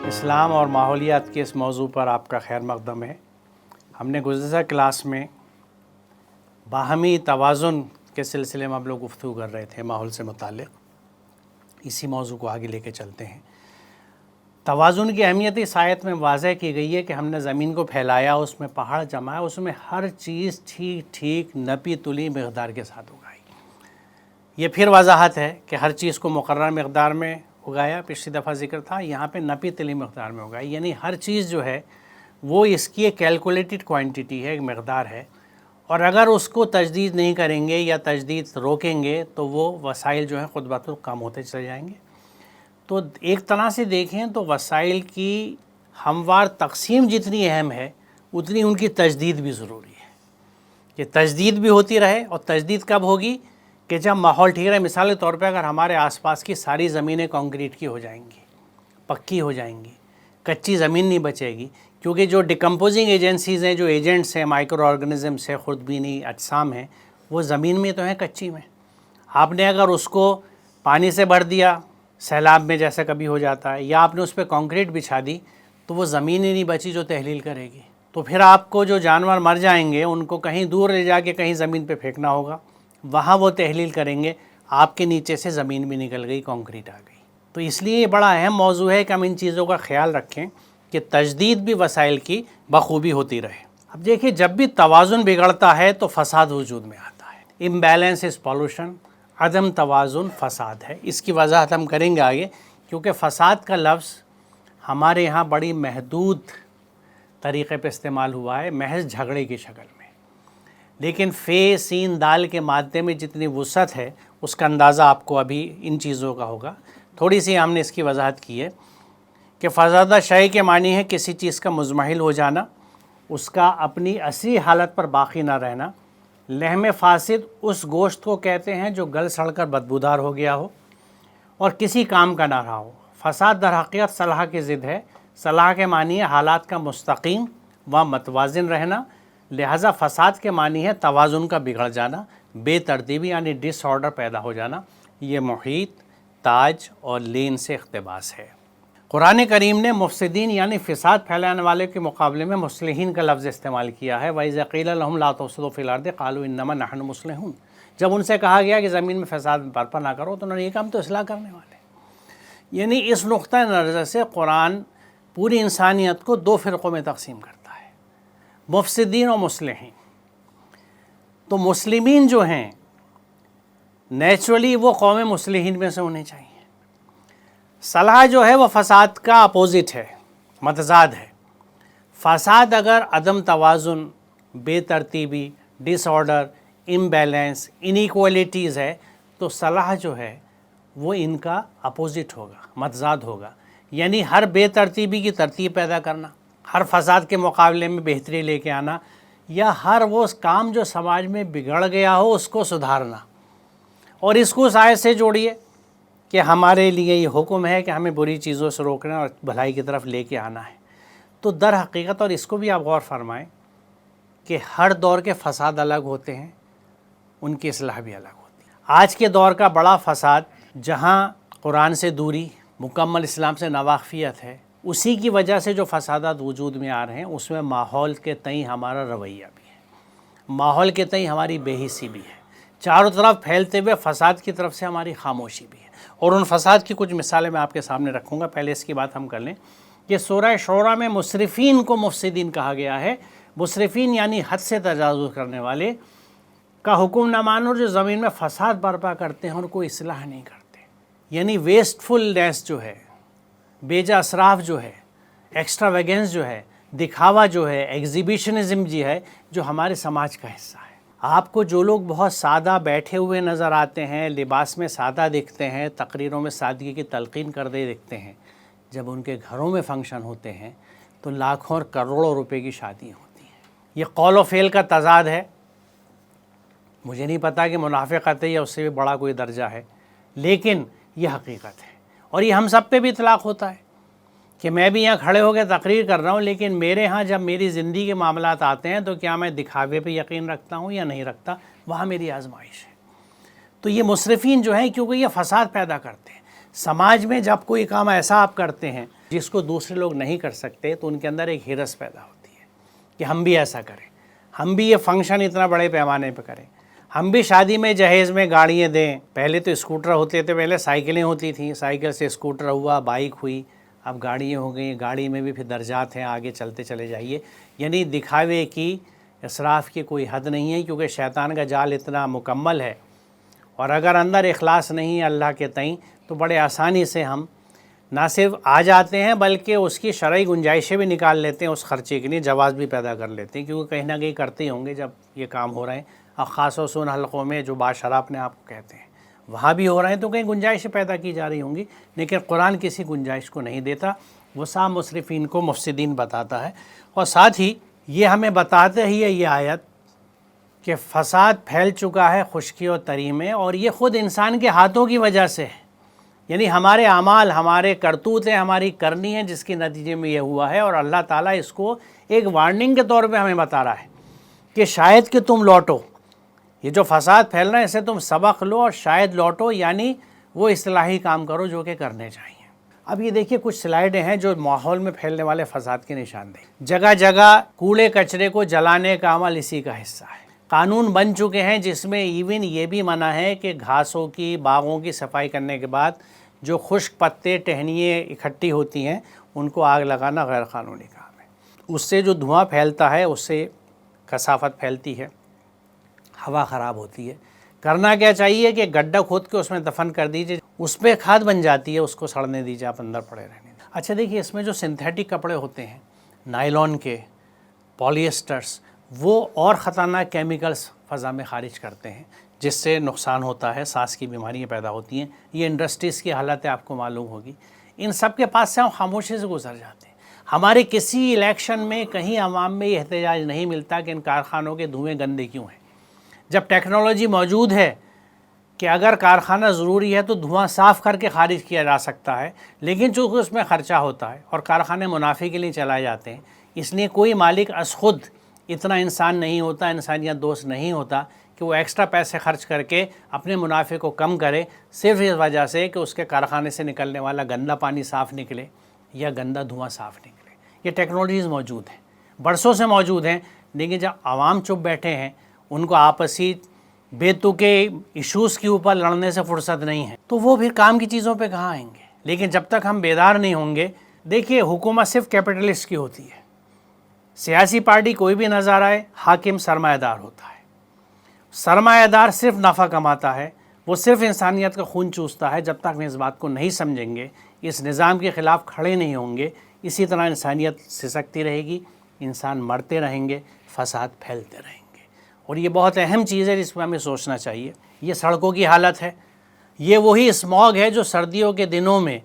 اسلام اور ماحولیات کے اس موضوع پر آپ کا خیر مقدم ہے۔ ہم نے گزشتہ کلاس میں باہمی توازن کے سلسلے میں ہم لوگ گفتگو کر رہے تھے ماحول سے متعلق۔ اسی موضوع کو آگے لے کے چلتے ہیں۔ توازن کی اہمیت اس آیت میں واضح کی گئی ہے کہ ہم نے زمین کو پھیلایا، اس میں پہاڑ جمایا، اس میں ہر چیز ٹھیک نپی تلی مقدار کے ساتھ اگائی۔ یہ پھر وضاحت ہے کہ ہر چیز کو مقررہ مقدار میں اگایا، پچھلی دفعہ ذکر تھا، یہاں پہ نپی تلی مقدار میں اگائی، یعنی ہر چیز جو ہے وہ اس کی ایک کیلکولیٹڈ کوانٹٹی ہے، ایک مقدار ہے، اور اگر اس کو تجدید نہیں کریں گے یا تجدید روکیں گے تو وہ وسائل جو ہیں خود بخود کم ہوتے چلے جائیں گے۔ تو ایک طرح سے دیکھیں تو وسائل کی ہموار تقسیم جتنی اہم ہے اتنی ان کی تجدید بھی ضروری ہے، کہ تجدید بھی ہوتی رہے۔ اور تجدید کب ہوگی؟ کہ جب ماحول ٹھیک رہے۔ مثال کے طور پہ اگر ہمارے آس پاس کی ساری زمینیں کنکریٹ کی ہو جائیں گی، پکی ہو جائیں گی، کچی زمین نہیں بچے گی، کیونکہ جو ڈیکمپوزنگ ایجنسیز ہیں، جو ایجنٹس ہیں، مائکرو آرگنزمس ہیں، خردبینی اجسام ہیں، وہ زمین میں تو ہیں، کچی میں۔ آپ نے اگر اس کو پانی سے بھر دیا سیلاب میں جیسا کبھی ہو جاتا ہے، یا آپ نے اس پہ کنکریٹ بچھا دی، تو وہ زمین ہی نہیں بچی جو تحلیل کرے گی۔ تو پھر آپ کو جو جانور مر جائیں گے ان کو کہیں دور لے جا کے کہیں زمین پہ پھینکنا ہوگا، وہاں وہ تحلیل کریں گے، آپ کے نیچے سے زمین بھی نکل گئی، کنکریٹ آ گئی۔ تو اس لیے یہ بڑا اہم موضوع ہے کہ ہم ان چیزوں کا خیال رکھیں کہ تجدید بھی وسائل کی بخوبی ہوتی رہے۔ اب دیکھیں، جب بھی توازن بگڑتا ہے تو فساد وجود میں آتا ہے۔ امبیلنس از پولوشن، عدم توازن فساد ہے۔ اس کی وضاحت ہم کریں گے آگے، کیونکہ فساد کا لفظ ہمارے یہاں بڑی محدود طریقے پہ استعمال ہوا ہے، محض جھگڑے کی شکل میں، لیکن فے سین دال کے مادے میں جتنی وسعت ہے اس کا اندازہ آپ کو ابھی ان چیزوں کا ہوگا۔ تھوڑی سی ہم نے اس کی وضاحت کی ہے کہ فسادہ شے کے معنی ہے کسی چیز کا مضمحل ہو جانا، اس کا اپنی اصلی حالت پر باقی نہ رہنا۔ لحم فاسد اس گوشت کو کہتے ہیں جو گل سڑ کر بدبودار ہو گیا ہو اور کسی کام کا نہ رہا ہو۔ فساد در حقیقت صلاح کی ضد ہے۔ صلاح کے معنی ہے حالات کا مستقیم و متوازن رہنا، لہذا فساد کے معنی ہے توازن کا بگڑ جانا، بے ترتیبی یعنی ڈس آرڈر پیدا ہو جانا۔ یہ محیط، تاج اور لین سے اقتباس ہے۔ قرآن کریم نے مفسدین یعنی فساد پھیلانے والے کے مقابلے میں مصلحین کا لفظ استعمال کیا ہے۔ وَإِذَا قِيلَ لَهُمْ لَا تُفْسِدُوا فِي الْأَرْضِ قَالُوا إِنَّمَا نَحْنُ مُصْلِحُونَ۔ جب ان سے کہا گیا کہ زمین میں فساد برپا نہ کرو تو انہوں نے یہ کہا ہم تو اصلاح کرنے والے ہیں۔ یعنی اس نقطہ نظر سے قرآن پوری انسانیت کو دو فرقوں میں تقسیم کرتا ہے، مفسدین اور مصلحین۔ تو مسلمین جو ہیں نیچرلی وہ قوم مصلحین میں سے ہونے چاہیے۔ صلاح جو ہے وہ فساد کا اپوزٹ ہے، متضاد ہے۔ فساد اگر عدم توازن، بے ترتیبی، ڈس آرڈر، امبیلنس، انیکوالٹیز ہے تو صلاح جو ہے وہ ان کا اپوزٹ ہوگا، متضاد ہوگا۔ یعنی ہر بے ترتیبی کی ترتیب پیدا کرنا، ہر فساد کے مقابلے میں بہتری لے کے آنا، یا ہر وہ کام جو سماج میں بگڑ گیا ہو اس کو سدھارنا۔ اور اس کو اس آیت سے جوڑیے کہ ہمارے لیے یہ حکم ہے کہ ہمیں بری چیزوں سے روکنا اور بھلائی کی طرف لے کے آنا ہے۔ تو در حقیقت، اور اس کو بھی آپ غور فرمائیں کہ ہر دور کے فساد الگ ہوتے ہیں، ان کی اصلاح بھی الگ ہوتی ہے۔ آج کے دور کا بڑا فساد جہاں قرآن سے دوری، مکمل اسلام سے ناواقفیت ہے، اسی کی وجہ سے جو فسادات وجود میں آ رہے ہیں اس میں ماحول کے تئیں ہمارا رویہ بھی ہے، ماحول کے تئیں ہماری بے حسی بھی ہے، چاروں طرف پھیلتے ہوئے فساد کی طرف سے ہماری خاموشی بھی ہے۔ اور ان فساد کی کچھ مثالیں میں آپ کے سامنے رکھوں گا۔ پہلے اس کی بات ہم کر لیں کہ سورہ شعراء میں مسرفین کو مفسدین کہا گیا ہے۔ مسرفین یعنی حد سے تجاوز کرنے والے کا حکم نہ مانو، جو زمین میں فساد برپا کرتے ہیں اور کوئی اصلاح نہیں کرتے۔ یعنی ویسٹفلنس جو ہے، بیجا اسراف جو ہے، ایکسٹرا ویگنس جو ہے، دکھاوا جو ہے، ایگزیبیشنزم جو ہے، جو ہمارے سماج کا حصہ ہے۔ آپ کو جو لوگ بہت سادہ بیٹھے ہوئے نظر آتے ہیں، لباس میں سادہ دکھتے ہیں، تقریروں میں سادگی کی تلقین کرتے دکھتے ہیں، جب ان کے گھروں میں فنکشن ہوتے ہیں تو لاکھوں اور کروڑوں روپے کی شادیاں ہوتی ہیں۔ یہ قول و فعل کا تضاد ہے۔ مجھے نہیں پتا کہ منافقت ہے یا اس سے بھی بڑا کوئی درجہ ہے، لیکن یہ حقیقت ہے۔ اور یہ ہم سب پہ بھی اطلاق ہوتا ہے کہ میں بھی یہاں کھڑے ہو کے تقریر کر رہا ہوں، لیکن میرے ہاں جب میری زندگی کے معاملات آتے ہیں تو کیا میں دکھاوے پہ یقین رکھتا ہوں یا نہیں رکھتا، وہاں میری آزمائش ہے۔ تو یہ مصرفین جو ہیں، کیونکہ یہ فساد پیدا کرتے ہیں سماج میں۔ جب کوئی کام ایسا آپ کرتے ہیں جس کو دوسرے لوگ نہیں کر سکتے تو ان کے اندر ایک ہرس پیدا ہوتی ہے کہ ہم بھی ایسا کریں، ہم بھی یہ فنکشن اتنا بڑے پیمانے پہ کریں، ہم بھی شادی میں جہیز میں گاڑیاں دیں۔ پہلے تو اسکوٹر ہوتے تھے، پہلے سائیکلیں ہوتی تھیں، سائیکل سے اسکوٹر ہوا، بائک ہوئی، اب گاڑیاں ہو گئیں، گاڑی میں بھی پھر درجات ہیں، آگے چلتے چلے جائیے۔ یعنی دکھاوے کی، اسراف کی کوئی حد نہیں ہے، کیونکہ شیطان کا جال اتنا مکمل ہے، اور اگر اندر اخلاص نہیں ہے اللہ کے تئیں تو بڑے آسانی سے ہم نہ صرف آ جاتے ہیں بلکہ اس کی شرعی گنجائشیں بھی نکال لیتے ہیں، اس خرچے کے لیے جواز بھی پیدا کر لیتے ہیں، کیونکہ کہیں نہ کہیں کرتے ہی ہوں گے جب یہ کام ہو رہے ہیں۔ اور خاص و سن حلقوں میں جو باشرہ اپنے آپ کو کہتے ہیں وہاں بھی ہو رہے ہیں، تو کہیں گنجائشیں پیدا کی جا رہی ہوں گی، لیکن قرآن کسی گنجائش کو نہیں دیتا، وسع مصرفین کو مفسدین بتاتا ہے۔ اور ساتھ ہی یہ ہمیں بتاتے ہی ہے یہ آیت کہ فساد پھیل چکا ہے خشکی و تری میں، اور یہ خود انسان کے ہاتھوں کی وجہ سے ہے، یعنی ہمارے اعمال، ہمارے کرتوتیں ہماری کرنی ہیں جس کے نتیجے میں یہ ہوا ہے، اور اللہ تعالیٰ اس کو ایک وارننگ کے طور پہ ہمیں بتا رہا ہے کہ شاید کہ تم لوٹو، یہ جو فساد پھیل رہا ہے اسے تم سبق لو اور شاید لوٹو، یعنی وہ اصلاحی کام کرو جو کہ کرنے چاہیے۔ اب یہ دیکھیے کچھ سلائیڈیں ہیں جو ماحول میں پھیلنے والے فساد کی نشاندہی۔ جگہ جگہ کوڑے کچرے کو جلانے کا عمل اسی کا حصہ ہے۔ قانون بن چکے ہیں جس میں ایون یہ بھی منع ہے کہ گھاسوں کی، باغوں کی صفائی کرنے کے بعد جو خشک پتے، ٹہنیاں اکٹھی ہوتی ہیں ان کو آگ لگانا غیر قانونی کام ہے۔ اس سے جو دھواں پھیلتا ہے اس سے کثافت پھیلتی ہے، ہوا خراب ہوتی ہے۔ کرنا کیا چاہیے کہ گڈھا کھود کے اس میں دفن کر دیجئے، اس پہ کھاد بن جاتی ہے، اس کو سڑنے دیجئے، آپ اندر پڑے رہنے دیجئے۔ اچھا دیکھیے اس میں جو سنتھیٹک کپڑے ہوتے ہیں، نائلون کے، پولی ایسٹرس، وہ اور خطرناک کیمیکلز فضا میں خارج کرتے ہیں جس سے نقصان ہوتا ہے، سانس کی بیماریاں پیدا ہوتی ہیں۔ یہ انڈسٹریز کی حالت ہے، آپ کو معلوم ہوگی۔ ان سب کے پاس سے ہم خاموشی سے گزر جاتے ہیں۔ ہمارے کسی الیکشن میں کہیں عوام میں یہ احتجاج نہیں ملتا کہ ان کارخانوں کے دھوئیں گندے کیوں ہیں، جب ٹیکنالوجی موجود ہے کہ اگر کارخانہ ضروری ہے تو دھواں صاف کر کے خارج کیا جا سکتا ہے، لیکن چونکہ اس میں خرچہ ہوتا ہے اور کارخانے منافع کے لیے چلائے جاتے ہیں، اس لیے کوئی مالک از خود اتنا انسان نہیں ہوتا، انسانیت دوست نہیں ہوتا کہ وہ ایکسٹرا پیسے خرچ کر کے اپنے منافع کو کم کرے، صرف اس وجہ سے کہ اس کے کارخانے سے نکلنے والا گندا پانی صاف نکلے یا گندا دھواں صاف نکلے۔ یہ ٹیکنالوجیز موجود ہیں، برسوں سے موجود ہیں، لیکن جب عوام چپ بیٹھے ہیں، ان کو آپسی بے تکے ایشوز کے اوپر لڑنے سے فرصت نہیں ہے، تو وہ پھر کام کی چیزوں پہ کہاں آئیں گے؟ لیکن جب تک ہم بیدار نہیں ہوں گے، دیکھیے حکومت صرف کیپٹلسٹ کی ہوتی ہے، سیاسی پارٹی کوئی بھی نظر آئے، حاکم سرمایہ دار ہوتا ہے، سرمایہ دار صرف نفع کماتا ہے، وہ صرف انسانیت کا خون چوستا ہے۔ جب تک ہم اس بات کو نہیں سمجھیں گے، اس نظام کے خلاف کھڑے نہیں ہوں گے، اسی طرح انسانیت سسکتی رہے گی، انسان مرتے رہیں گے، فساد پھیلتے رہیں گے۔ اور یہ بہت اہم چیز ہے جس پہ ہمیں سوچنا چاہیے۔ یہ سڑکوں کی حالت ہے، یہ وہی اسموگ ہے جو سردیوں کے دنوں میں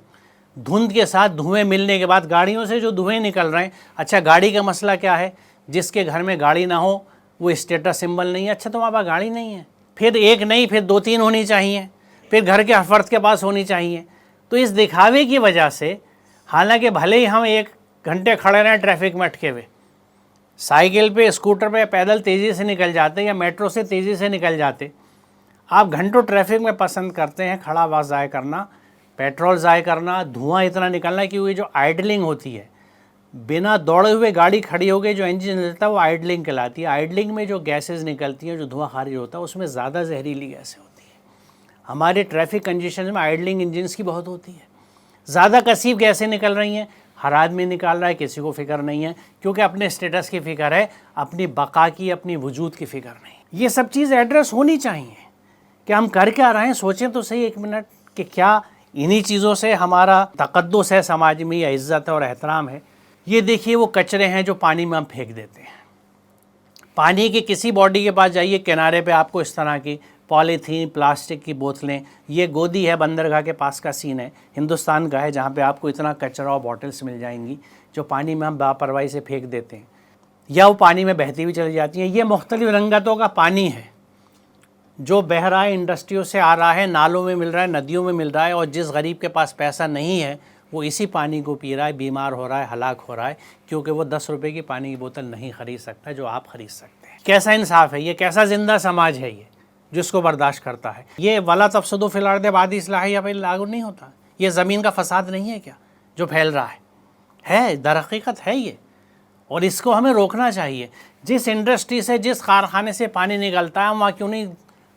دھند کے ساتھ دھوئیں ملنے کے بعد گاڑیوں سے جو دھوئیں نکل رہے ہیں۔ اچھا گاڑی کا مسئلہ کیا ہے؟ جس کے گھر میں گاڑی نہ ہو وہ اسٹیٹس سمبل نہیں ہے۔ اچھا تمہارے پاس گاڑی نہیں ہے، پھر ایک نہیں، پھر 2-3 ہونی چاہیے، پھر گھر کے ہر فرد کے پاس ہونی چاہیے۔ تو اس دکھاوے کی وجہ سے، حالانکہ بھلے ہی ہم 1 گھنٹے کھڑے رہیں ٹریفک میں اٹکے ہوئے، سائیکل پہ، اسکوٹر پہ، پیدل تیزی سے نکل جاتے یا میٹرو سے تیزی سے نکل جاتے، آپ گھنٹوں ٹریفک میں پسند کرتے ہیں کھڑا وقت ضائع کرنا، پیٹرول ضائع کرنا، دھواں اتنا نکلنا، کہ وہ جو آئیڈلنگ ہوتی ہے، بنا دوڑے ہوئے گاڑی کھڑی ہو گئی جو انجن چلتا ہے وہ آئیڈلنگ کہلاتی ہے۔ آئیڈلنگ میں جو گیسز نکلتی ہیں، جو دھواں خارج ہوتا ہے، اس میں زیادہ زہریلی گیسیں ہوتی ہیں۔ ہمارے ٹریفک کنڈیشن میں آئیڈلنگ انجنز کی بہت ہوتی ہے، زیادہ کثیف گیسیں نکل رہی ہیں، ہر آدمی نکال رہا ہے، کسی کو فکر نہیں ہے، کیونکہ اپنے اسٹیٹس کی فکر ہے، اپنی بقا کی، اپنی وجود کی فکر نہیں۔ یہ سب چیزیں ایڈریس ہونی چاہیے کہ ہم کر کیا رہے ہیں، سوچیں تو صحیح 1 منٹ کہ کیا انہی چیزوں سے ہمارا تقدس ہے سماج میں، یا عزت ہے اور احترام ہے۔ یہ دیکھیے وہ کچرے ہیں جو پانی میں ہم پھینک دیتے ہیں۔ پانی کی کسی باڈی کے پاس جائیے، کنارے پہ آپ کو اس طرح کی پالیتھین، پلاسٹک کی بوتلیں، یہ گودی ہے بندرگاہ کے پاس کا سین ہے، ہندوستان کا ہے، جہاں پہ آپ کو اتنا کچرا اور بوٹلز مل جائیں گی جو پانی میں ہم لاپرواہی سے پھینک دیتے ہیں، یا وہ پانی میں بہتی ہوئی چلی جاتی ہیں۔ یہ مختلف رنگتوں کا پانی ہے جو بہہ رہا ہے، انڈسٹریوں سے آ رہا ہے، نالوں میں مل رہا ہے، ندیوں میں مل رہا ہے، اور جس غریب کے پاس پیسہ نہیں ہے وہ اسی پانی کو پی رہا ہے، بیمار ہو رہا ہے، ہلاک ہو رہا ہے، کیونکہ وہ 10 روپے کی پانی کی بوتل نہیں خرید سکتا جو آپ خرید سکتے ہیں۔ کیسا انصاف ہے یہ؟ کیسا زندہ سماج ہے یہ جس کو برداشت کرتا ہے؟ یہ وَلَا تَفْسَدُوا فِي الْأَرْضِ بَعْدَ إِصْلَاحِهَا پہ لاگو نہیں ہوتا؟ یہ زمین کا فساد نہیں ہے کیا جو پھیل رہا ہے؟ ہے، در حقیقت ہے یہ، اور اس کو ہمیں روکنا چاہیے۔ جس انڈسٹری سے، جس کارخانے سے پانی نکلتا ہے، ہم وہاں کیوں نہیں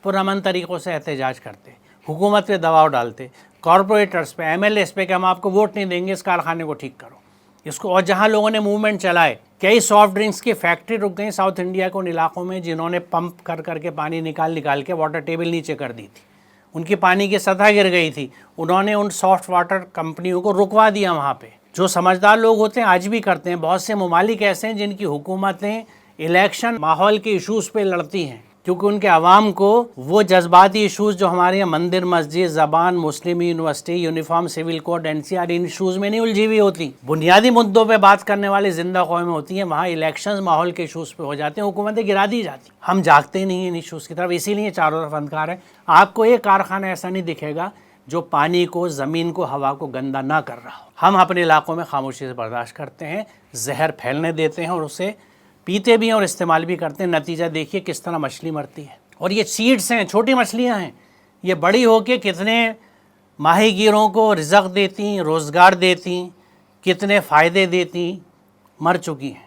پرامن طریقوں سے احتجاج کرتے، حکومت پہ دباؤ ڈالتے، کارپوریٹرز پہ، ایم ایل ایز پہ کہ ہم آپ کو ووٹ نہیں دیں گے، اس کارخانے کو ٹھیک کرو اس کو۔ اور جہاں لوگوں نے موومنٹ چلائے، کئی سافٹ ڈرنکس کی فیکٹری رک گئی ساؤتھ انڈیا کے ان علاقوں میں جنہوں نے پمپ کر کر کے پانی نکال کے واٹر ٹیبل نیچے کر دی تھی، ان کی پانی کی سطح گر گئی تھی، انہوں نے ان سافٹ واٹر کمپنیوں کو رکوا دیا وہاں پہ۔ جو سمجھدار لوگ ہوتے ہیں آج بھی کرتے ہیں۔ بہت سے ممالک ایسے ہیں جن کی حکومتیں الیکشن ماحول کے ایشوز پہ لڑتی ہیں، کیونکہ ان کے عوام کو وہ جذباتی ایشوز جو ہمارے یہاں مندر، مسجد، زبان، مسلم university, uniform civil code, N C R, ان ایشوز میں نہیں الجھی ہوئی ہوتی، بنیادی مدعوں پہ بات کرنے والی زندہ قومیں ہوتی ہیں، وہاں الیکشنز ماحول کے ایشوز پہ ہو جاتے ہیں، حکومتیں گرا دی جاتی ہیں۔ ہم جاگتے نہیں ہیں ان ایشوز کی طرف، اسی لیے چاروں طرف اندھکار ہے۔ آپ کو ایک کارخانہ ایسا نہیں دکھے گا جو پانی کو، زمین کو، ہوا کو گندا نہ کر رہا ہو۔ ہم اپنے علاقوں میں خاموشی سے برداشت کرتے ہیں، زہر پھیلنے دیتے ہیں اور اسے پیتے بھی ہیں اور استعمال بھی کرتے ہیں۔ نتیجہ دیکھیے کس طرح مچھلی مرتی ہے، اور یہ سیڈز ہیں، چھوٹی مچھلیاں ہیں، یہ بڑی ہو کے کتنے ماہی گیروں کو رزق دیتی، روزگار دیتی، کتنے فائدے دیتی، مر چکی ہیں۔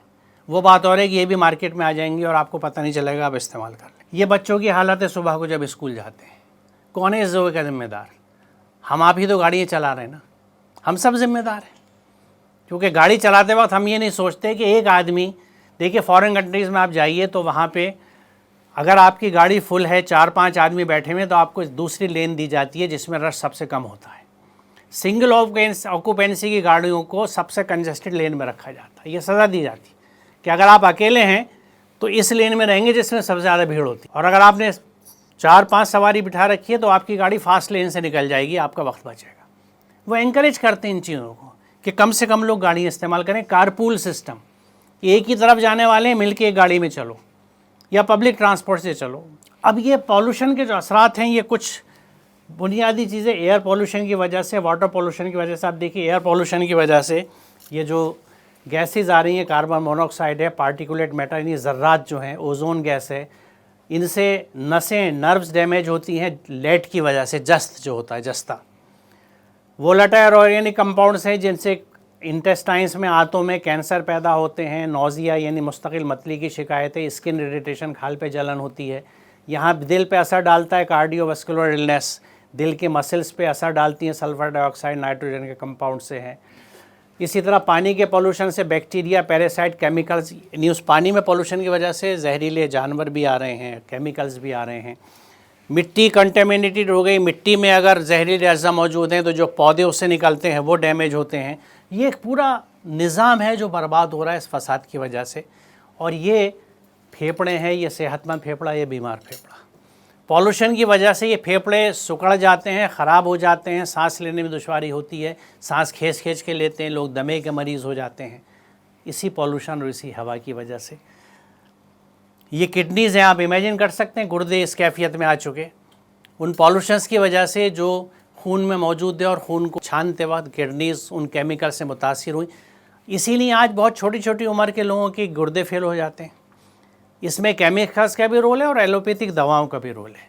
وہ بات اور ہے کہ یہ بھی مارکیٹ میں آ جائیں گی اور آپ کو پتہ نہیں چلے گا، آپ استعمال کر لیں۔ یہ بچوں کی حالت ہے صبح کو جب اسکول جاتے ہیں، کون ہے اس ذوق کا ذمہ دار؟ ہم آپ ہی تو گاڑیاں چلا رہے ہیں نا، ہم سب ذمہ دار ہیں۔ کیونکہ گاڑی چلاتے وقت ہم یہ نہیں سوچتے کہ ایک آدمی، دیکھیے فارن کنٹریز میں آپ جائیے تو وہاں پہ اگر آپ کی گاڑی فل ہے، 4-5 آدمی بیٹھے ہوئے، تو آپ کو دوسری لین دی جاتی ہے جس میں رش سب سے کم ہوتا ہے۔ سنگل آکوپینسی کی گاڑیوں کو سب سے کنجسٹڈ لین میں رکھا جاتا ہے، یہ سزا دی جاتی ہے کہ اگر آپ اکیلے ہیں تو اس لین میں رہیں گے جس میں سب سے زیادہ بھیڑ ہوتی ہے، اور اگر آپ نے 4-5 سواری بٹھا رکھی ہے تو آپ کی گاڑی فاسٹ لین سے نکل جائے گی، آپ کا وقت بچے گا۔ وہ انکریج کرتے ہیں ان چیزوں کو کہ کم سے کم لوگ گاڑیاں استعمال کریں۔ کارپول سسٹم، ایک ہی طرف جانے والے ہیں، مل کے ایک گاڑی میں چلو یا پبلک ٹرانسپورٹ سے چلو۔ اب یہ پالوشن کے جو اثرات ہیں، یہ کچھ بنیادی چیزیں ایئر پالوشن کی وجہ سے، واٹر پالوشن کی وجہ سے۔ آپ دیکھیے ایئر پالوشن کی وجہ سے یہ جو گیسز آ رہی ہیں، کاربن مونوکسائڈ ہے، پارٹیکولیٹ میٹر یعنی ذرات جو ہیں، اوزون گیس ہے، ان سے نسیں، نروز ڈیمیج ہوتی ہیں لیٹ کی وجہ سے، جست جو ہوتا ہے، جستہ۔ وولٹائل آرگینک کمپاؤنڈس ہیں جن سے انٹسٹائنس میں، آنتوں میں کینسر پیدا ہوتے ہیں، نوزیا یعنی مستقل متلی کی شکایت ہے، اسکن اریٹیشن، کھال پہ جلن ہوتی ہے۔ یہاں دل پہ اثر ڈالتا ہے کارڈیو واسکولر النیس، دل کے مسلز پہ اثر ڈالتی ہیں، سلفر ڈائی آکسائڈ، نائٹروجن کے کمپاؤنڈ سے ہیں۔ اسی طرح پانی کے پولوشن سے بیکٹیریا، پیراسائٹ، کیمیکلز، یعنی اس پانی میں پولوشن کی وجہ سے زہریلے جانور بھی آ رہے ہیں، کیمیکلز بھی آ رہے ہیں۔ مٹی کنٹامینیٹڈ ہو گئی، مٹی میں اگر زہریلے اجزاء موجود ہیں تو جو پودے اس سے نکلتے ہیں وہ ڈیمیج ہوتے ہیں۔ یہ ایک پورا نظام ہے جو برباد ہو رہا ہے اس فساد کی وجہ سے، اور یہ پھیپھڑے ہیں، یہ صحت مند پھیپھڑا، یہ بیمار پھیپھڑا۔ پالوشن کی وجہ سے یہ پھیپھڑے سکڑ جاتے ہیں، خراب ہو جاتے ہیں، سانس لینے میں دشواری ہوتی ہے، سانس کھینچ کے لیتے ہیں، لوگ دمے کے مریض ہو جاتے ہیں اسی پالوشن اور اسی ہوا کی وجہ سے۔ یہ کڈنیز ہیں، آپ امیجن کر سکتے ہیں، گردے اس کیفیت میں آ چکے ان پالوشنز کی وجہ سے جو خون میں موجود ہے، اور خون کو چھانتے وقت کڈنیز ان کیمیکل سے متاثر ہوئی۔ اسی لیے آج بہت چھوٹی چھوٹی عمر کے لوگوں کے گردے فیل ہو جاتے ہیں۔ اس میں کیمیکلز کا بھی رول ہے اور ایلوپیتھک دواؤں کا بھی رول ہے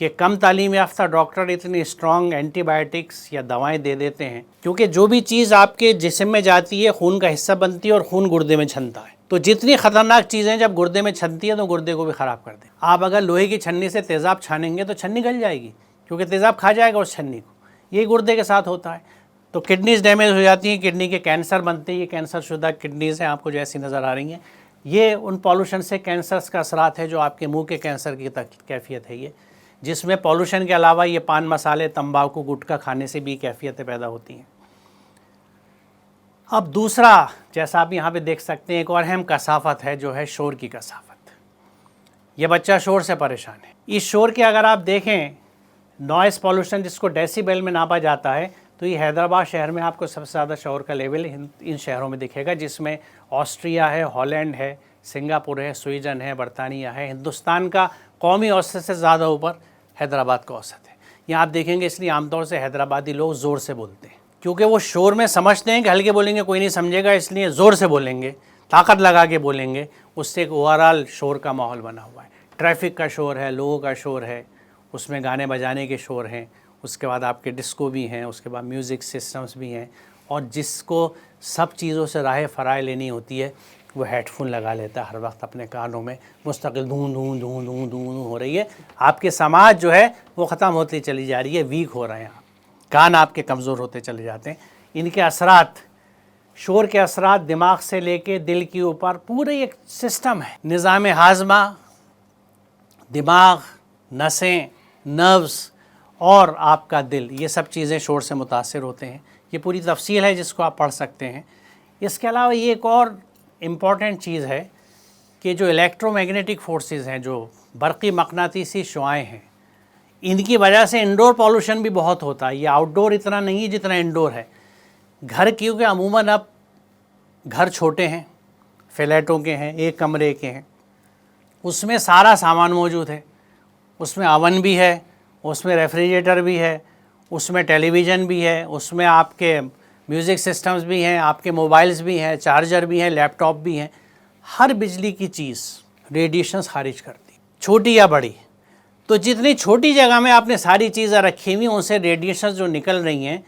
کہ کم تعلیم یافتہ ڈاکٹر اتنی اسٹرانگ اینٹی بائیوٹکس یا دوائیں دے دیتے ہیں، کیونکہ جو بھی چیز آپ کے جسم میں جاتی ہے خون کا حصہ بنتی ہے اور خون گردے میں چھنتا ہے، تو جتنی خطرناک چیزیں جب گردے میں چھنتی ہیں تو گردے کو بھی خراب کر دیں۔ آپ اگر لوہے کی چھنی سے تیزاب چھانیں گے تو چھنی گل جائے گی، کیونکہ تیزاب کھا جائے گا اس چھنی کو۔ یہی گردے کے ساتھ ہوتا ہے، تو کڈنیز ڈیمیج ہو جاتی ہیں، کڈنی کے کینسر بنتے ہیں۔ یہ کینسر شدہ کڈنیز ہیں آپ کو جو ایسی نظر آ رہی ہیں، یہ ان پالوشن سے کینسرز کا اثرات ہے، جو آپ کے منہ کے کینسر کی کیفیت ہے یہ، جس میں پالوشن کے علاوہ یہ پان مسالے، تمباکو، گٹکا کھانے سے بھی کیفیتیں پیدا ہوتی ہیں۔ اب دوسرا، جیسا آپ یہاں پہ دیکھ سکتے ہیں، ایک اور اہم کثافت ہے جو ہے شور کی کثافت۔ یہ بچہ شور سے پریشان ہے۔ اس شور کے اگر آپ دیکھیں نوائز پالوشن جس کو ڈیسیبل میں ناپا جاتا ہے، تو یہ حیدرآباد شہر میں آپ کو سب سے زیادہ شور کا لیول ان شہروں میں دکھے گا، جس میں آسٹریا ہے، ہالینڈ ہے، سنگاپور ہے، سویڈن ہے، برطانیہ ہے۔ ہندوستان کا قومی اوسط سے زیادہ اوپر حیدرآباد کا اوسط ہے۔ یہاں آپ دیکھیں گے، اس لیے عام طور سے حیدرآبادی لوگ زور سے بولتے ہیں، کیونکہ وہ شور میں سمجھتے ہیں کہ ہلکے بولیں گے کوئی نہیں سمجھے گا، اس لیے زور سے بولیں گے، طاقت لگا کے بولیں گے۔ اس سے ایک اوورآل شور کا ماحول بنا ہوا ہے۔ ٹریفک کا شور ہے، لوگوں کا شور ہے، اس میں گانے بجانے کے شور ہیں، اس کے بعد آپ کے ڈسکو بھی ہیں، اس کے بعد میوزک سسٹمز بھی ہیں، اور جس کو سب چیزوں سے راہ فرائے لینی ہوتی ہے وہ ہیڈ فون لگا لیتا ہے ہر وقت اپنے کانوں میں، مستقل دھون دھون دھون دھون دھون ہو رہی ہے. آپ کے سماج جو ہے وہ ختم ہوتی چلی جا رہی ہے، ویک ہو رہے ہیں آپ، کان آپ کے کمزور ہوتے چلے جاتے ہیں. ان کے اثرات، شور کے اثرات دماغ سے لے کے دل کے اوپر پورے ایک سسٹم ہے، نظام ہاضمہ، دماغ، نسیں، نروز اور آپ کا دل، یہ سب چیزیں شور سے متاثر ہوتے ہیں. یہ پوری تفصیل ہے جس کو آپ پڑھ سکتے ہیں. اس کے علاوہ یہ ایک اور امپورٹنٹ چیز ہے کہ جو الیکٹرو میگنیٹک فورسز ہیں، جو برقی مقناطیسی شعاعیں ہیں، ان کی وجہ سے انڈور پالوشن بھی بہت ہوتا ہے. یہ آؤٹ ڈور اتنا نہیں ہے جتنا انڈور ہے. گھر کیونکہ عموماً اب گھر چھوٹے ہیں، فلیٹوں کے ہیں، ایک کمرے کے ہیں، اس میں سارا سامان موجود ہے. اس میں اوون بھی ہے، اس میں ریفریجریٹر بھی ہے، اس میں ٹیلی ویژن بھی ہے، اس میں آپ کے میوزک سسٹمز بھی ہیں، آپ کے موبائلز بھی ہیں، چارجر بھی ہیں، لیپ ٹاپ بھی ہیں. ہر بجلی کی چیز ریڈیشنز خارج کرتی، چھوٹی یا بڑی. تو جتنی چھوٹی جگہ میں آپ نے ساری چیزیں رکھی ہوئی ان سے ریڈیشنز جو نکل رہی ہیں،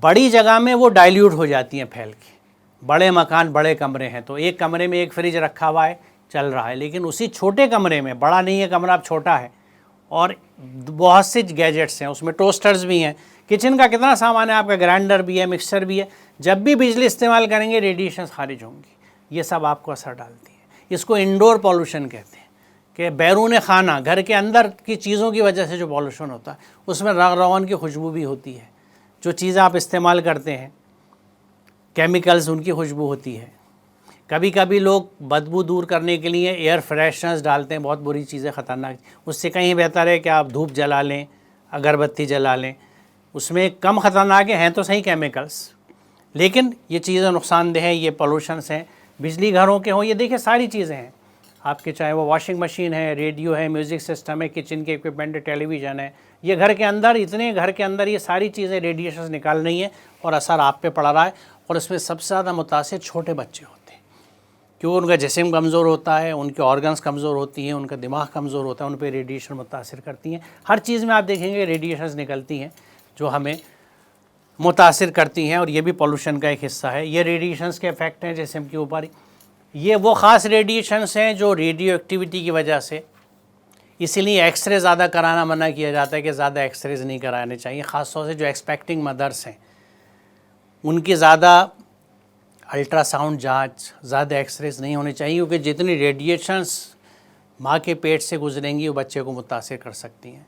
بڑی جگہ میں وہ ڈائلیوٹ ہو جاتی ہیں پھیل کے. بڑے مکان، بڑے کمرے ہیں تو ایک کمرے میں ایک فریج رکھا ہوا ہے، چل رہا ہے، لیکن اسی چھوٹے کمرے میں، بڑا نہیں ہے کمرہ اب چھوٹا ہے، اور بہت سے گیجٹس ہیں، اس میں ٹوسٹرز بھی ہیں، کچن کا کتنا سامان ہے، آپ کا گرائنڈر بھی ہے، مکسر بھی ہے. جب بھی بجلی استعمال کریں گے ریڈیشنز خارج ہوں گی، یہ سب آپ کو اثر ڈالتی ہیں. اس کو انڈور پالوشن کہتے ہیں کہ بیرون خانہ، گھر کے اندر کی چیزوں کی وجہ سے جو پالوشن ہوتا ہے، اس میں رگ روغن کی خوشبو بھی ہوتی ہے. جو چیزیں آپ استعمال کرتے ہیں، کیمیکلز، ان کی خوشبو ہوتی ہے. کبھی کبھی لوگ بدبو دور کرنے کے لیے ایئر فریشنرز ڈالتے ہیں، بہت بری چیزیں، خطرناک. اس سے کہیں بہتر ہے کہ آپ دھوپ جلا لیں، اگربتی جلا لیں. اس میں کم خطرناک ہیں تو صحیح کیمیکلز، لیکن یہ چیزیں نقصان دہ ہیں، یہ پولوشنز ہیں. بجلی گھروں کے ہوں، یہ دیکھیں ساری چیزیں ہیں آپ کے، چاہے وہ واشنگ مشین ہے، ریڈیو ہے، میوزک سسٹم ہے، کچن کے ایکوپمنٹ ہے، ٹیلی ویژن ہے. یہ گھر کے اندر، اتنے گھر کے اندر یہ ساری چیزیں ریڈیشنز نکال رہی ہیں اور اثر آپ پہ پڑ رہا ہے. اور اس میں سب سے زیادہ متاثر چھوٹے بچے ہوتے ہیں، کیونکہ ان کا جسم کمزور ہوتا ہے، ان کے آرگنز کمزور ہوتی ہیں، ان کا دماغ کمزور ہوتا ہے، ان پہ ریڈیشن متاثر کرتی ہیں. ہر چیز میں آپ دیکھیں گے ریڈیشنز نکلتی ہیں جو ہمیں متاثر کرتی ہیں، اور یہ بھی پولوشن کا ایک حصہ ہے. یہ ریڈیشنز کے افیکٹ ہیں جسم کے اوپر. یہ وہ خاص ریڈیشنز ہیں جو ریڈیو ایکٹیویٹی کی وجہ سے، اسی لیے ایکس رے زیادہ کرانا منع کیا جاتا ہے کہ زیادہ ایکس ریز نہیں کرانے چاہیے. خاص طور سے جو ایکسپیکٹنگ مدرس ہیں ان کی زیادہ الٹرا ساؤنڈ جانچ، زیادہ ایکس ریز نہیں ہونی چاہیے، کیونکہ جتنی ریڈیشنز ماں کے پیٹ سے گزریں گی وہ بچے کو متاثر کر سکتی ہیں.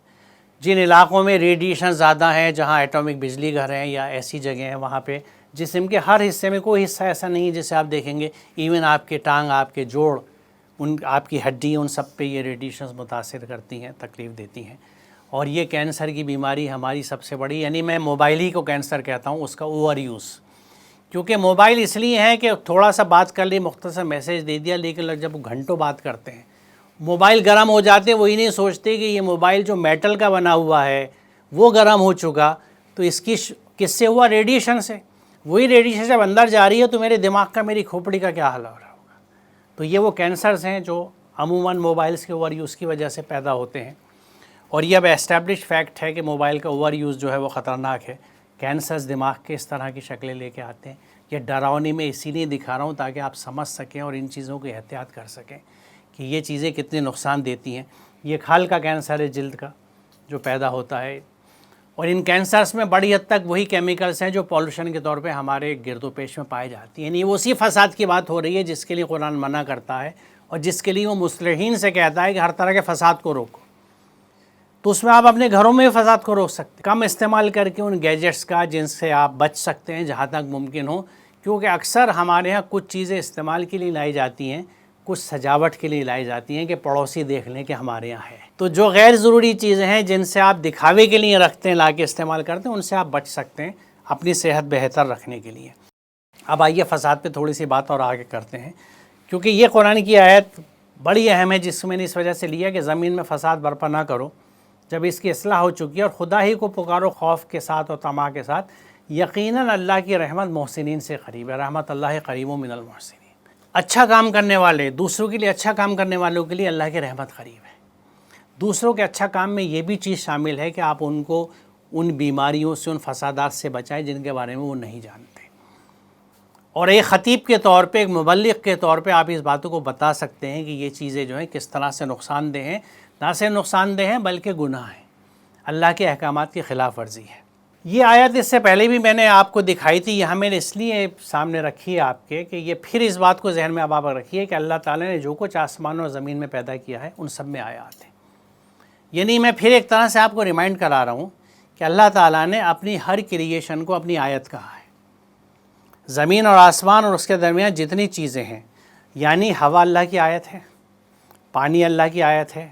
جن علاقوں میں ریڈیشن زیادہ ہیں، جہاں ایٹامک بجلی گھر ہیں یا ایسی جگہ ہیں، وہاں پہ جسم کے ہر حصے میں، کوئی حصہ ایسا نہیں ہے جسے آپ دیکھیں گے، ایون آپ کے ٹانگ، آپ کے جوڑ، آپ کی ہڈی، ان سب پہ یہ ریڈیشنز متاثر کرتی ہیں، تکلیف دیتی ہیں. اور یہ کینسر کی بیماری ہماری سب سے بڑی، یعنی میں موبائل ہی کو کینسر کہتا ہوں، اس کا اوور یوز. کیونکہ موبائل اس لیے ہے کہ تھوڑا سا بات کر لی، مختصر میسیج دے دیا، لیکن جب وہ گھنٹوں بات کرتے ہیں، موبائل گرم ہو جاتے، وہی نہیں سوچتے کہ یہ موبائل جو میٹل کا بنا ہوا ہے وہ گرم ہو چکا، تو اس کی کس سے ہوا؟ ریڈیشن سے. وہی ریڈیشن جب اندر جا رہی ہے تو میرے دماغ کا، میری کھوپڑی کا کیا حال ہو رہا ہوگا. تو یہ وہ کینسرز ہیں جو عموماً موبائلز کے اوور یوز کی وجہ سے پیدا ہوتے ہیں. اور یہ اب اسٹیبلش فیکٹ ہے کہ موبائل کا اوور یوز جو ہے وہ خطرناک ہے. کینسرز دماغ کے اس طرح کی شکلیں لے کے آتے ہیں. یہ ڈراؤنی میں اسی لیے دکھا رہا ہوں تاکہ آپ سمجھ سکیں اور ان چیزوں کی احتیاط کر سکیں کہ یہ چیزیں کتنے نقصان دیتی ہیں. یہ کھال کا کینسر ہے، جلد کا جو پیدا ہوتا ہے. اور ان کینسرز میں بڑی حد تک وہی کیمیکلز ہیں جو پولوشن کے طور پہ ہمارے گرد و پیش میں پائے جاتی ہیں. یعنی وہ اسی فساد کی بات ہو رہی ہے جس کے لیے قرآن منع کرتا ہے، اور جس کے لیے وہ مصلحین سے کہتا ہے کہ ہر طرح کے فساد کو روکو. تو اس میں آپ اپنے گھروں میں فساد کو روک سکتے ہیں، کم استعمال کر کے ان گیجٹس کا جن سے آپ بچ سکتے ہیں جہاں تک ممکن ہو. کیونکہ اکثر ہمارے ہاں کچھ چیزیں استعمال کے لیے لائی جاتی ہیں، کچھ سجاوٹ کے لیے لائی جاتی ہیں کہ پڑوسی دیکھ لیں کہ ہمارے یہاں ہے. تو جو غیر ضروری چیزیں ہیں جن سے آپ دکھاوے کے لیے رکھتے ہیں، لا کے استعمال کرتے ہیں، ان سے آپ بچ سکتے ہیں اپنی صحت بہتر رکھنے کے لیے. اب آئیے فساد پہ تھوڑی سی بات اور آگے کرتے ہیں، کیونکہ یہ قرآن کی آیت بڑی اہم ہے جس میں نے اس وجہ سے لیا کہ زمین میں فساد برپا نہ کرو جب اس کی اصلاح ہو چکی ہے، اور خدا ہی کو پکارو خوف کے ساتھ اور طمع کے ساتھ. یقیناً اللہ کی رحمت محسنین سے قریب ہے. رحمت اللہ قریب من المحسنین. اچھا کام کرنے والے، دوسروں کے لیے اچھا کام کرنے والوں کے لیے اللہ کی رحمت قریب ہے. دوسروں کے اچھا کام میں یہ بھی چیز شامل ہے کہ آپ ان کو ان بیماریوں سے، ان فسادات سے بچائیں جن کے بارے میں وہ نہیں جانتے. اور ایک خطیب کے طور پہ، ایک مبلغ کے طور پہ آپ اس باتوں کو بتا سکتے ہیں کہ یہ چیزیں جو ہیں کس طرح سے نقصان دہ ہیں، نہ صرف نقصان دہ ہیں بلکہ گناہ ہیں، اللہ کے احکامات کی خلاف ورزی ہے۔ یہ آیت اس سے پہلے بھی میں نے آپ کو دکھائی تھی، یہاں میں نے اس لیے سامنے رکھی ہے آپ کے کہ یہ پھر اس بات کو ذہن میں اب آپ رکھیے کہ اللہ تعالیٰ نے جو کچھ آسمان اور زمین میں پیدا کیا ہے ان سب میں آیات ہیں۔ یعنی میں پھر ایک طرح سے آپ کو ریمائنڈ کرا رہا ہوں کہ اللہ تعالیٰ نے اپنی ہر کریشن کو اپنی آیت کہا ہے۔ زمین اور آسمان اور اس کے درمیان جتنی چیزیں ہیں، یعنی ہوا اللہ کی آیت ہے، پانی اللہ کی آیت ہے،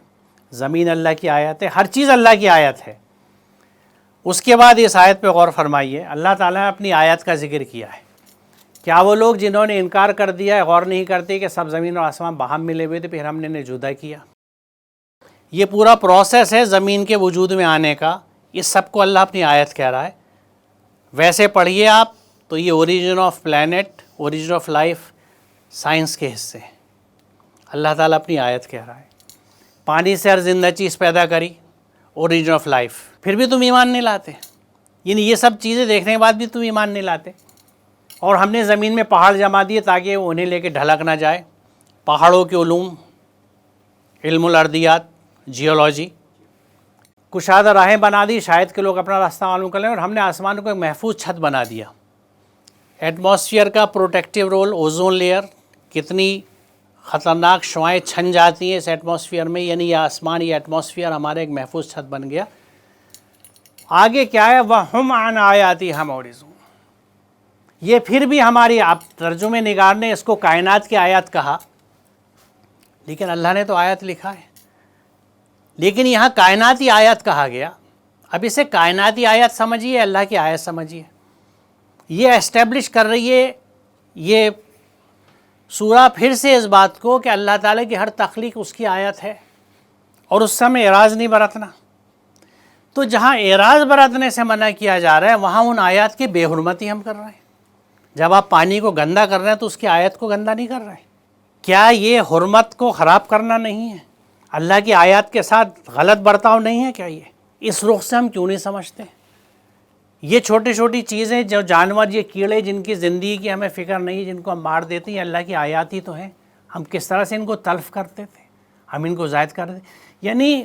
زمین اللہ کی آیت ہے، ہر چیز اللہ کی آیت ہے۔ اس کے بعد اس آیت پہ غور فرمائیے، اللہ تعالیٰ نے اپنی آیت کا ذکر کیا ہے۔ کیا وہ لوگ جنہوں نے انکار کر دیا ہے غور نہیں کرتے کہ سب زمین اور آسمان باہم ملے ہوئے تھے پھر ہم نے انہیں جدا کیا؟ یہ پورا پروسیس ہے زمین کے وجود میں آنے کا، اس سب کو اللہ اپنی آیت کہہ رہا ہے۔ ویسے پڑھیے آپ تو یہ origin of plant, origin of life science کے حصے ہیں، اللہ تعالیٰ اپنی آیت کہہ رہا ہے۔ پانی سے ہر زندہ چیز پیدا کری، اوریجن آف لائف، پھر بھی تم ایمان نہیں لاتے۔ یعنی یہ سب چیزیں دیکھنے کے بعد بھی تم ایمان نہیں لاتے۔ اور ہم نے زمین میں پہاڑ جما دیے تاکہ وہ انہیں لے کے ڈھلک نہ جائے، پہاڑوں کے علوم، علم الارضیات، جیولوجی، کشادہ راہیں بنا دی شاید کہ لوگ اپنا راستہ معلوم کر لیں، اور ہم نے آسمان کو ایک محفوظ چھت بنا دیا۔ ایٹماسفیئر کا پروٹیکٹیو رول، اوزون لیئر، کتنی خطرناک شعاعیں چھن جاتی ہیں اس ایٹماسفیئر میں، یعنی یہ آسمان، یہ ایٹماسفیئر ہمارے ایک محفوظ چھت بن گیا۔ آگے کیا ہے؟ وَهُمْ عَنْ آیَاتِهَا مُعْرِضُونَ۔ یہ پھر بھی ہماری، آپ ترجمے نگار نے اس کو کائنات کی آیات کہا، لیکن اللہ نے تو آیت لکھا ہے، لیکن یہاں کائناتی آیت کہا گیا۔ اب اسے کائناتی آیت سمجھیے، اللہ کی آیت سمجھیے۔ یہ اسٹیبلش کر رہی ہے یہ سورہ پھر سے اس بات کو کہ اللہ تعالیٰ کی ہر تخلیق اس کی آیت ہے، اور اس سے ہمیں اعراض نہیں برتنا۔ تو جہاں اعراض برتنے سے منع کیا جا رہا ہے وہاں ان آیات کی بے حرمتی ہم کر رہے ہیں۔ جب آپ پانی کو گندا کر رہے ہیں تو اس کی آیت کو گندا نہیں کر رہے ہیں۔ کیا یہ حرمت کو خراب کرنا نہیں ہے؟ اللہ کی آیات کے ساتھ غلط برتاؤ نہیں ہے کیا؟ یہ اس رخ سے ہم کیوں نہیں سمجھتے؟ یہ چھوٹی چھوٹی چیزیں جو جانور، یہ کیڑے جن کی زندگی کی ہمیں فکر نہیں، جن کو ہم مار دیتے ہیں، اللہ کی آیات ہی تو ہیں۔ ہم کس طرح سے ان کو تلف کرتے تھے، ہم ان کو زائد کر دیتے۔ یعنی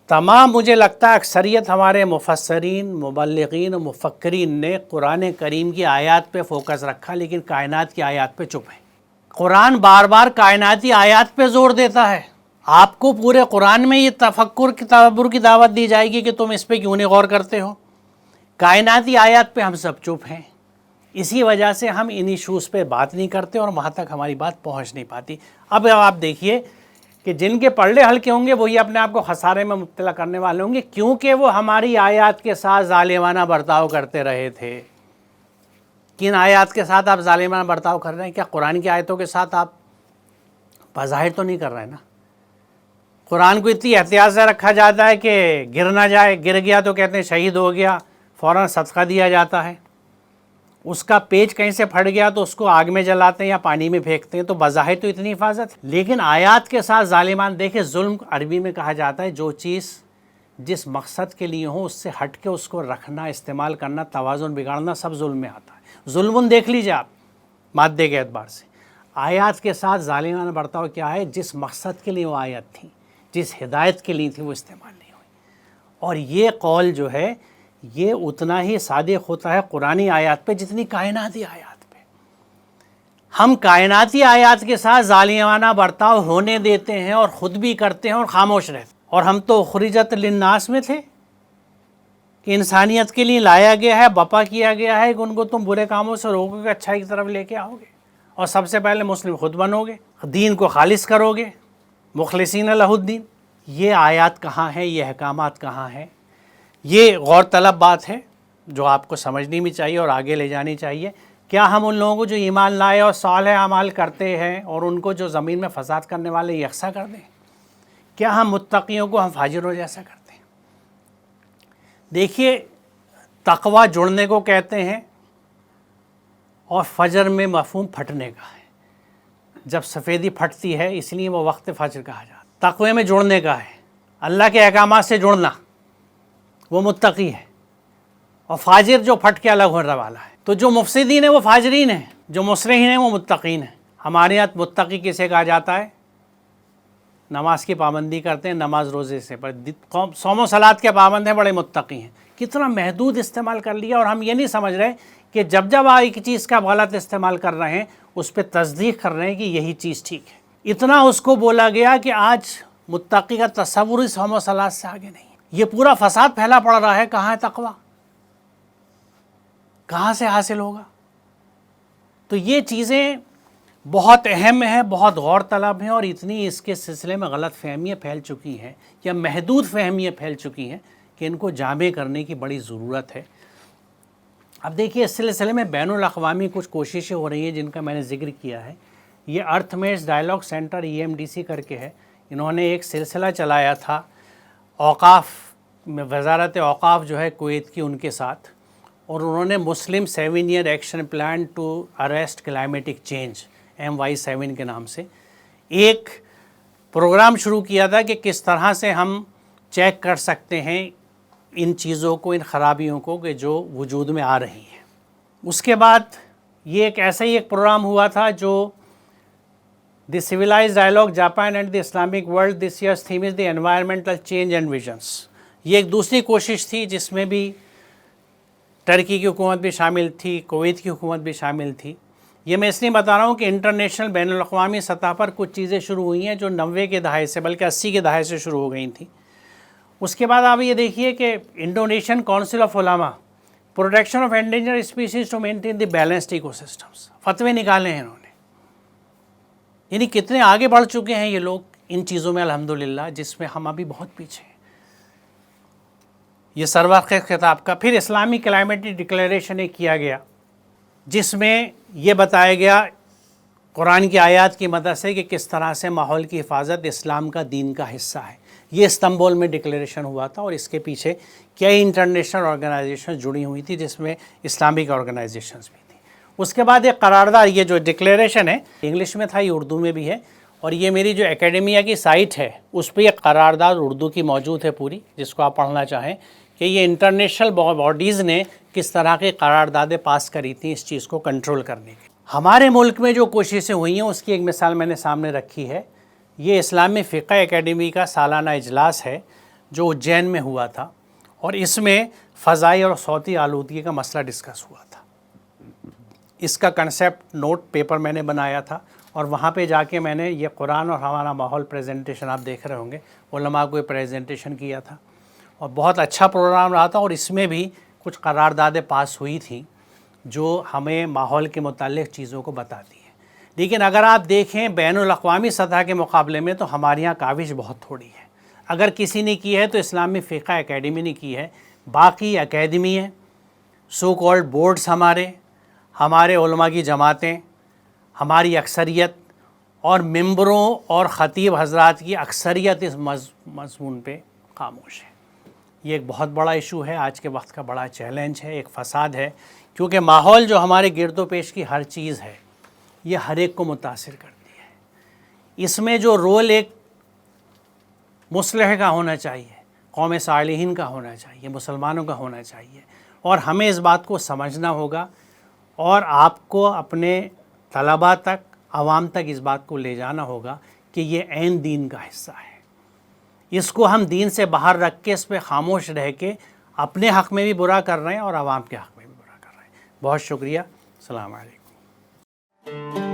تمام، مجھے لگتا ہے اکثریت ہمارے مفسرین، مبلغین و مفکرین نے قرآن کریم کی آیات پہ فوکس رکھا، لیکن کائنات کی آیات پہ چپ ہیں۔ قرآن بار بار کائناتی آیات پہ زور دیتا ہے۔ آپ کو پورے قرآن میں یہ تفکر کی، تدبر کی دعوت دی جائے گی کہ تم اس پہ کیوں نہیں غور کرتے ہو؟ کائناتی آیات پہ ہم سب چپ ہیں۔ اسی وجہ سے ہم ان ایشوز پہ بات نہیں کرتے اور وہاں تک ہماری بات پہنچ نہیں پاتی۔ اب آپ دیکھیے کہ جن کے پلڑے ہلکے ہوں گے وہی اپنے آپ کو خسارے میں مبتلا کرنے والے ہوں گے، کیونکہ وہ ہماری آیات کے ساتھ ظالمانہ برتاؤ کرتے رہے تھے۔ کن آیات کے ساتھ آپ ظالمانہ برتاؤ کر رہے ہیں؟ کیا قرآن کی آیتوں کے ساتھ آپ بظاہر تو نہیں کر رہے ہیں نا؟ قرآن کو اتنی احتیاط سے رکھا جاتا ہے کہ گر نہ جائے، گر گیا تو کہتے ہیں شہید ہو گیا، فوراً صدقہ دیا جاتا ہے۔ اس کا پیج کہیں سے پھٹ گیا تو اس کو آگ میں جلاتے ہیں یا پانی میں پھینکتے ہیں، تو بظاہر تو اتنی حفاظت ہے، لیکن آیات کے ساتھ ظالمان۔ دیکھیں، ظلم عربی میں کہا جاتا ہے جو چیز جس مقصد کے لیے ہو اس سے ہٹ کے اس کو رکھنا، استعمال کرنا، توازن بگاڑنا، سب ظلم میں آتا ہے۔ ظلم دیکھ لیجیے آپ مادے کے اعتبار سے۔ آیات کے ساتھ ظالمانہ برتاؤ کیا ہے؟ جس مقصد کے لیے وہ آیت تھی، جس ہدایت کے لیے تھی، وہ استعمال نہیں ہوئی۔ اور یہ قول جو ہے یہ اتنا ہی صادق ہوتا ہے قرآنی آیات پہ جتنی کائناتی آیات پہ۔ ہم کائناتی آیات کے ساتھ ظالمانہ برتاؤ ہونے دیتے ہیں اور خود بھی کرتے ہیں اور خاموش رہتے ہیں۔ اور ہم تو اخرجت للناس میں تھے کہ انسانیت کے لیے لایا گیا ہے، بپا کیا گیا ہے کہ ان کو تم برے کاموں سے روکو گے، اچھائی کی طرف لے کے آؤ گے، اور سب سے پہلے مسلم خود بنو گے، دین کو خالص کرو گے، مخلصین لہ الدین۔ یہ آیات کہاں ہیں؟ یہ احکامات کہاں ہیں؟ یہ غور طلب بات ہے جو آپ کو سمجھنی بھی چاہیے اور آگے لے جانی چاہیے۔ کیا ہم ان لوگوں کو جو ایمان لائے اور صالح اعمال کرتے ہیں اور ان کو جو زمین میں فساد کرنے والے یکساں کر دیں؟ کیا ہم متقیوں کو ہم فاجروں جیسا کرتے ہیں؟ دیکھیے، تقویٰ جڑنے کو کہتے ہیں اور فجر میں مفہوم پھٹنے کا ہے۔ جب سفیدی پھٹتی ہے اس لیے وہ وقت فجر کہا جاتا ہے۔ تقوی میں جڑنے کا ہے، اللہ کے احکامات سے جڑنا، وہ متقی ہے۔ اور فاجر جو پھٹ کے الگ ہونے والا ہے۔ تو جو مفسدین ہیں وہ فاجرین ہیں، جو مصلحین ہیں وہ متقین ہیں. ہمارے یہاں متقی کسے کہا جاتا ہے؟ نماز کی پابندی کرتے ہیں, نماز روزے سے صوم و صلات کے پابند ہیں, بڑے متقی ہیں. کتنا محدود استعمال کر لیا, اور ہم یہ نہیں سمجھ رہے کہ جب آپ ایک چیز کا غلط استعمال کر رہے ہیں اس پہ تصدیق کر رہے ہیں کہ یہی چیز ٹھیک ہے. اتنا اس کو بولا گیا کہ آج متقی کا تصور ہی صوم و صلات سے آگے نہیں ہے. یہ پورا فساد پھیلا پڑ رہا ہے. کہاں ہے تقویٰ؟ کہاں سے حاصل ہوگا؟ تو یہ چیزیں بہت اہم ہیں, بہت غور طلب ہیں, اور اتنی اس کے سلسلے میں غلط فہمیاں پھیل چکی ہیں یا محدود فہمیاں پھیل چکی ہیں کہ ان کو جامع کرنے کی بڑی ضرورت ہے. اب دیکھیے اس سلسلے میں بین الاقوامی کچھ کوششیں ہو رہی ہیں جن کا میں نے ذکر کیا ہے. یہ ارتھ میٹس ڈائیلاگ سینٹر EMDC کر کے ہے. انہوں نے ایک سلسلہ چلایا تھا اوقاف میں, وزارت اوقاف جو ہے کویت کی, ان کے ساتھ, اور انہوں نے مسلم 7 year action plan to arrest climatic change MY7 کے نام سے ایک پروگرام شروع کیا تھا کہ کس طرح سے ہم چیک کر سکتے ہیں ان چیزوں کو, ان خرابیوں کو کہ جو وجود میں آ رہی ہیں. اس کے بعد یہ ایک ایسا ہی ایک پروگرام ہوا تھا جو the civilise dialogue Japan and the Islamic world, this year's theme is the environmental change and visions. یہ ایک دوسری کوشش تھی جس میں بھی ترکی کی حکومت بھی شامل تھی, کویت کی حکومت بھی شامل تھی. یہ میں اس لیے بتا رہا ہوں کہ انٹرنیشنل بین الاقوامی سطح پر کچھ چیزیں شروع ہوئی ہیں جو 90 کے دہائی سے بلکہ 80 کے دہائی سے شروع ہو گئی تھیں. اس کے بعد آپ یہ دیکھیے کہ انڈونیشین کونسل آف علماء protection of endanger species to maintain the balanced ecosystems, فتوے نکالے ہیں انہوں نے. یعنی کتنے آگے بڑھ چکے ہیں یہ لوگ ان چیزوں میں الحمدللہ, جس میں ہم ابھی بہت پیچھے ہیں. یہ سرورق خطاب کا. پھر اسلامی کلائمیٹک ڈکلیریشن ایک کیا گیا جس میں یہ بتایا گیا قرآن کی آیات کی مدد سے کہ کس طرح سے ماحول کی حفاظت اسلام کا دین کا حصہ ہے. یہ استنبول میں ڈکلیریشن ہوا تھا, اور اس کے پیچھے کئی انٹرنیشنل آرگنائزیشن جڑی ہوئی تھی جس میں اسلامک آرگنائزیشنز بھی تھیں. اس کے بعد ایک قرارداد, یہ جو ڈکلیریشن ہے انگلش میں تھا, یہ اردو میں بھی ہے, اور یہ میری جو اکیڈمیا کی سائٹ ہے اس پہ ایک قرارداد اردو کی موجود ہے پوری, جس کو آپ پڑھنا چاہیں کہ یہ انٹرنیشنل باڈیز نے کس طرح کی قراردادیں پاس کری تھیں اس چیز کو کنٹرول کرنے کی. ہمارے ملک میں جو کوششیں ہوئی ہیں اس کی ایک مثال میں نے سامنے رکھی ہے. یہ اسلامی فقہ اکیڈمی کا سالانہ اجلاس ہے جو اجین میں ہوا تھا, اور اس میں فضائی اور صوتی آلودگی کا مسئلہ ڈسکس ہوا تھا. اس کا کنسیپٹ نوٹ پیپر میں نے بنایا تھا, اور وہاں پہ جا کے میں نے یہ قرآن اور ہمارا ماحول پریزنٹیشن آپ دیکھ رہے ہوں گے, علماء کو یہ پریزنٹیشن کیا تھا, اور بہت اچھا پروگرام رہا تھا. اور اس میں بھی کچھ قراردادیں پاس ہوئی تھیں جو ہمیں ماحول کے متعلق چیزوں کو بتاتی ہیں. لیکن اگر آپ دیکھیں بین الاقوامی سطح کے مقابلے میں تو ہمارے یہاں کاوش بہت تھوڑی ہے. اگر کسی نے کی ہے تو اسلامی فقہ اکیڈمی نے کی ہے. باقی اکیڈمی ہے, سو کالڈ بورڈز, ہمارے علماء کی جماعتیں, ہماری اکثریت اور ممبروں اور خطیب حضرات کی اکثریت اس مضمون پہ خاموش ہے. یہ ایک بہت بڑا ایشو ہے, آج کے وقت کا بڑا چیلنج ہے, ایک فساد ہے, کیونکہ ماحول جو ہمارے گرد و پیش کی ہر چیز ہے یہ ہر ایک کو متاثر کرتی ہے. اس میں جو رول ایک مصلح کا ہونا چاہیے, قوم صالحین کا ہونا چاہیے, مسلمانوں کا ہونا چاہیے, اور ہمیں اس بات کو سمجھنا ہوگا, اور آپ کو اپنے طلباء تک, عوام تک اس بات کو لے جانا ہوگا کہ یہ عین دین کا حصہ ہے. اس کو ہم دین سے باہر رکھ کے اس پہ خاموش رہ کے اپنے حق میں بھی برا کر رہے ہیں اور عوام کے حق میں بھی برا کر رہے ہیں. بہت شکریہ. السلام علیکم.